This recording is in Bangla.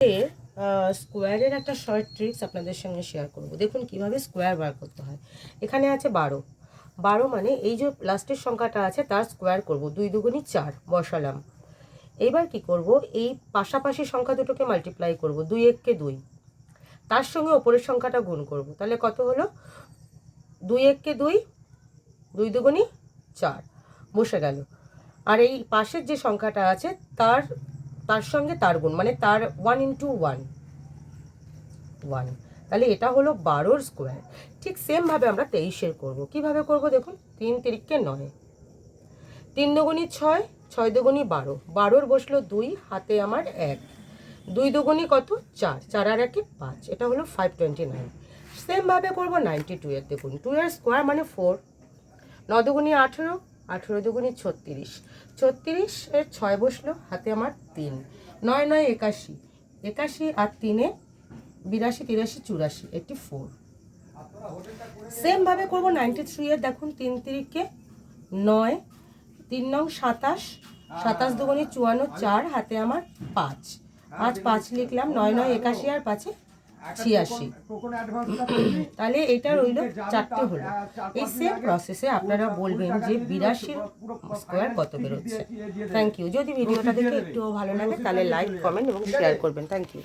এর স্কোয়ারের একটা শর্ট ট্রিক্স আপনাদের সঙ্গে শেয়ার করব। দেখুন কিভাবে স্কোয়ার বার করতে হয়। এখানে আছে 12, 12 মানে এই যে লাস্টের সংখ্যাটা আছে তার স্কোয়ার করব। 2 দুগুণি 4 বসালাম। এইবার কি করব, এই পাশাপাশি সংখ্যা দুটোকে মাল্টিপ্লাই করব। 2 এককে 2, তার সঙ্গে ওপরের সংখ্যাটা গুণ করব। তাহলে কত হলো? 2 এককে 2, 2 দুগুণি 4 বসে গেল। আর এই পাশের যে সংখ্যাটা আছে তার তার সঙ্গে তার গুণ, মানে তার 1 ইন্টু 1, 1। তাহলে এটা হলো 12 স্কোয়ার। ঠিক সেমভাবে আমরা 23-এর করবো। কীভাবে করব দেখুন। 3 তিরিককে 9, 3 দুগুণি 6, 6 দুগুণি 12, 12-র বসলো 2, হাতে আমার 1, 2 দুগুণি কত? 4, 4 আর 1-এ 5, এটা হলো 529। সেমভাবে করবো 92-এর। দেখুন 2-এর স্কোয়ার মানে 4, 9 দুগুণি 18, 18 দুগুণি 36, 36-এর 6 বসলো, হাতে আমার 3, 9 9 81, 81 আর 3-এ 82, 83, 84, 84। সেমভাবে করবো 93-এর। দেখুন 3 তিরিকে 9, 3 নং 27, 27 দুগুণি 54, 4 হাতে আমার 5, 5 5 লিখলাম, 9 9 81 আর 5-এ 86। তাহলে এটা রইল 4টে হলো। এই সেম প্রসেসে আপনারা বলবেন যে 82-র স্কোয়ার কত বেরোচ্ছে। Thank you. যদি ভিডিওটা দেখে একটু ভালো লাগে তাহলে লাইক, কমেন্ট এবং শেয়ার করবেন। Thank you.